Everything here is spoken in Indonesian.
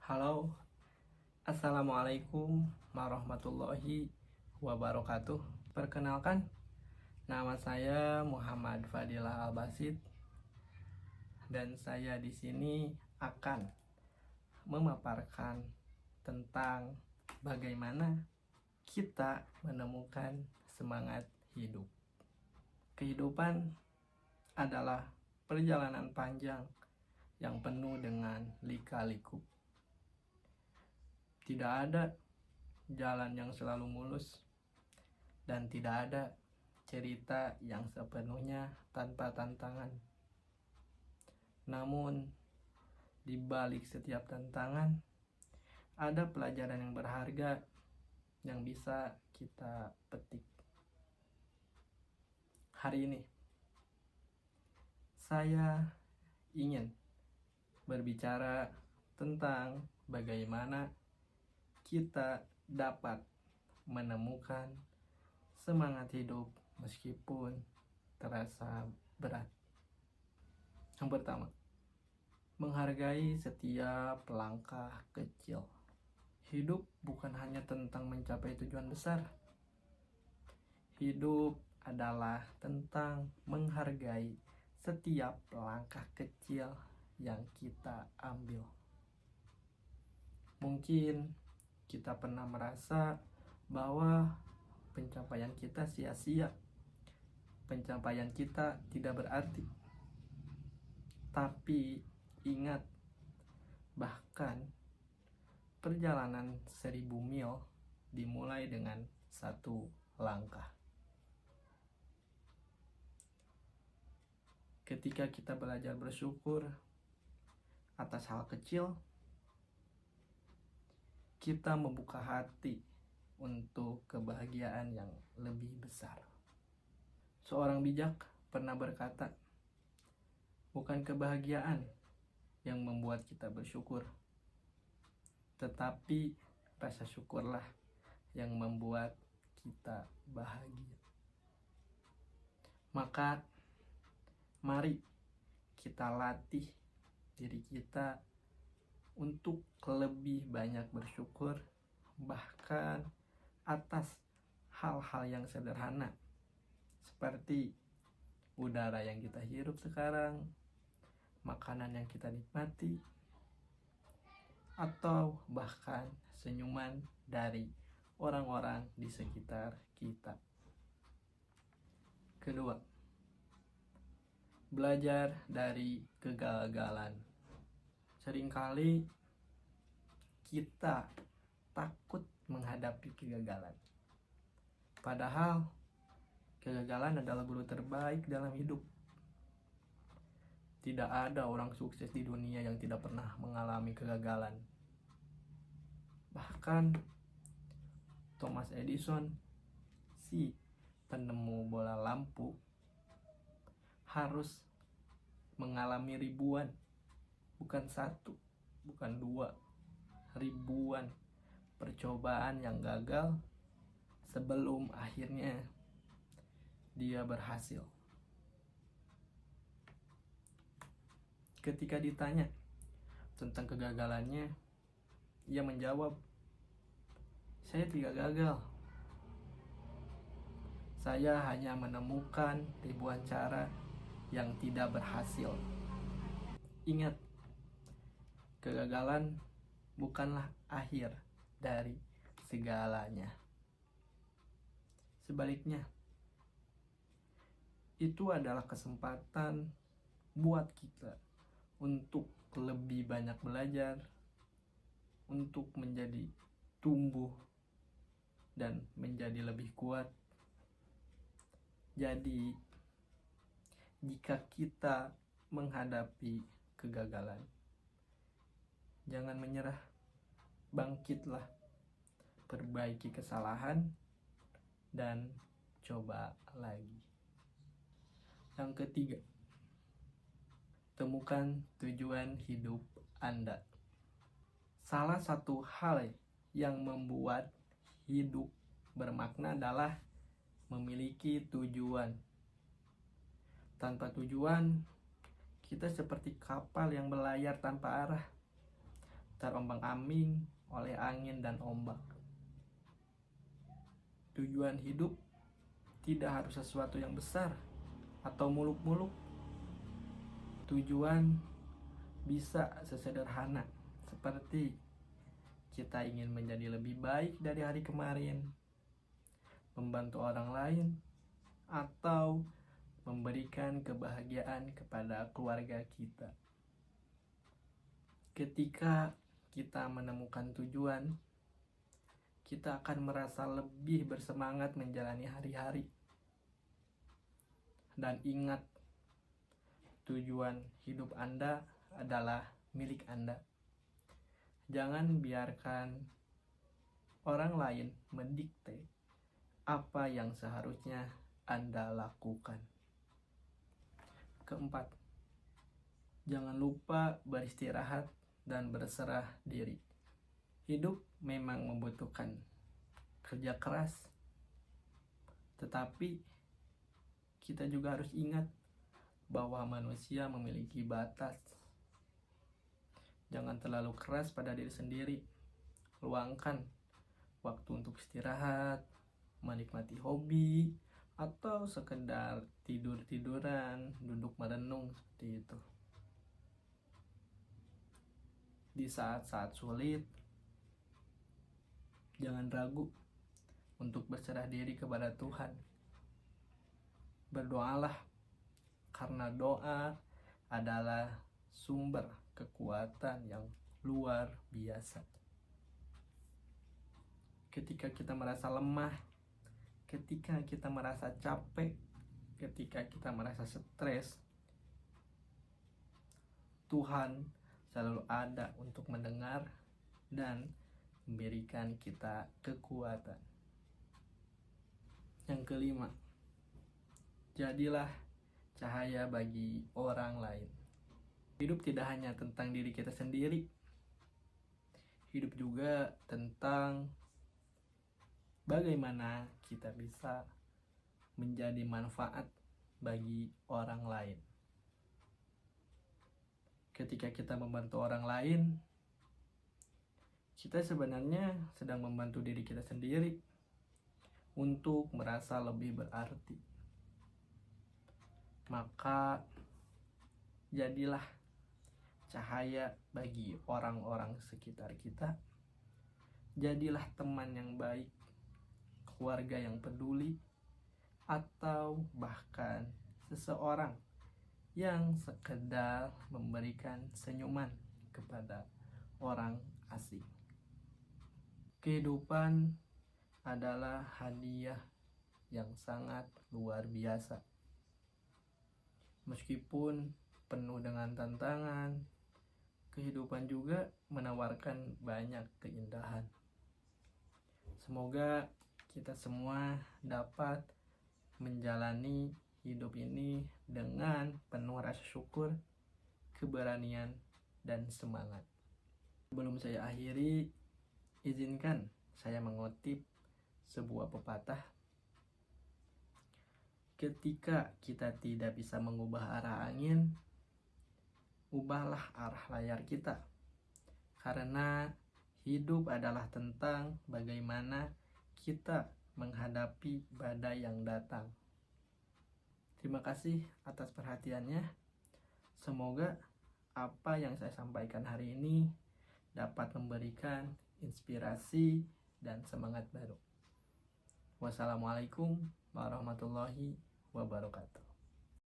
Halo, Assalamualaikum warahmatullahi wabarakatuh. Perkenalkan, nama saya Muhammad Fadilah Al-Basid dan saya di sini akan memaparkan tentang bagaimana kita menemukan semangat hidup. Kehidupan adalah perjalanan panjang yang penuh dengan lika-liku. Tidak ada jalan yang selalu mulus, dan tidak ada cerita yang sepenuhnya tanpa tantangan. Namun, di balik setiap tantangan, ada pelajaran yang berharga yang bisa kita petik. Hari ini, saya ingin berbicara tentang bagaimana kita dapat menemukan semangat hidup meskipun terasa berat. Yang pertama, menghargai setiap langkah kecil. Hidup bukan hanya tentang mencapai tujuan besar. Hidup adalah tentang menghargai setiap langkah kecil yang kita ambil. Mungkin kita pernah merasa bahwa pencapaian kita sia-sia, pencapaian kita tidak berarti. Tapi ingat, bahkan perjalanan 1000 mil dimulai dengan satu langkah. Ketika kita belajar bersyukur atas hal kecil, kita membuka hati untuk kebahagiaan yang lebih besar. Seorang bijak pernah berkata, bukan kebahagiaan yang membuat kita bersyukur, tetapi rasa syukurlah yang membuat kita bahagia. Maka mari kita latih diri kita untuk lebih banyak bersyukur, bahkan atas hal-hal yang sederhana seperti udara yang kita hirup sekarang, makanan yang kita nikmati, atau bahkan senyuman dari orang-orang di sekitar kita. Kedua, belajar dari kegagalan. Seringkali kita takut menghadapi kegagalan. Padahal kegagalan adalah guru terbaik dalam hidup. Tidak ada orang sukses di dunia yang tidak pernah mengalami kegagalan. Bahkan Thomas Edison, si penemu bola lampu, harus mengalami ribuan, bukan satu, bukan dua, ribuan percobaan yang gagal sebelum akhirnya dia berhasil. Ketika ditanya tentang kegagalannya, ia menjawab, saya tidak gagal. Saya hanya menemukan ribuan cara yang tidak berhasil. Ingat, kegagalan bukanlah akhir dari segalanya. Sebaliknya, itu adalah kesempatan buat kita untuk lebih banyak belajar, untuk menjadi tumbuh dan menjadi lebih kuat. Jadi, jika kita menghadapi kegagalan, jangan menyerah, bangkitlah, perbaiki kesalahan, dan coba lagi. Yang ketiga, temukan tujuan hidup Anda. Salah satu hal yang membuat hidup bermakna adalah memiliki tujuan. Tanpa tujuan, kita seperti kapal yang berlayar tanpa arah. terombang-ambing oleh angin dan ombak. Tujuan hidup tidak harus sesuatu yang besar atau muluk-muluk. Tujuan bisa sesederhana seperti kita ingin menjadi lebih baik dari hari kemarin, membantu orang lain, atau memberikan kebahagiaan kepada keluarga kita. Ketika kita menemukan tujuan, kita akan merasa lebih bersemangat menjalani hari-hari. Dan ingat, tujuan hidup Anda adalah milik Anda. Jangan biarkan orang lain mendikte apa yang seharusnya Anda lakukan. Keempat, jangan lupa beristirahat dan berserah diri. Hidup memang membutuhkan kerja keras, tetapi kita juga harus ingat bahwa manusia memiliki batas. Jangan terlalu keras pada diri sendiri. Luangkan waktu untuk istirahat, menikmati hobi, atau sekedar tidur-tiduran, duduk merenung seperti itu. Di saat-saat sulit, jangan ragu untuk berserah diri kepada Tuhan. Berdoalah, karena doa adalah sumber kekuatan yang luar biasa. Ketika kita merasa lemah, ketika kita merasa capek, ketika kita merasa stres, Tuhan selalu ada untuk mendengar dan memberikan kita kekuatan. Yang kelima, jadilah cahaya bagi orang lain. Hidup tidak hanya tentang diri kita sendiri. Hidup juga tentang bagaimana kita bisa menjadi manfaat bagi orang lain. Ketika kita membantu orang lain, kita sebenarnya sedang membantu diri kita sendiri untuk merasa lebih berarti. Maka jadilah cahaya bagi orang-orang sekitar kita. Jadilah teman yang baik, keluarga yang peduli, atau bahkan seseorang yang sekedar memberikan senyuman kepada orang asing. Kehidupan adalah hadiah yang sangat luar biasa. Meskipun penuh dengan tantangan, kehidupan juga menawarkan banyak keindahan. Semoga kita semua dapat menjalani hidup ini dengan penuh rasa syukur, keberanian, dan semangat. Sebelum saya akhiri, izinkan saya mengutip sebuah pepatah. Ketika kita tidak bisa mengubah arah angin, ubahlah arah layar kita. Karena hidup adalah tentang bagaimana kita menghadapi badai yang datang. Terima kasih atas perhatiannya. Semoga apa yang saya sampaikan hari ini dapat memberikan inspirasi dan semangat baru. Wassalamualaikum warahmatullahi wabarakatuh.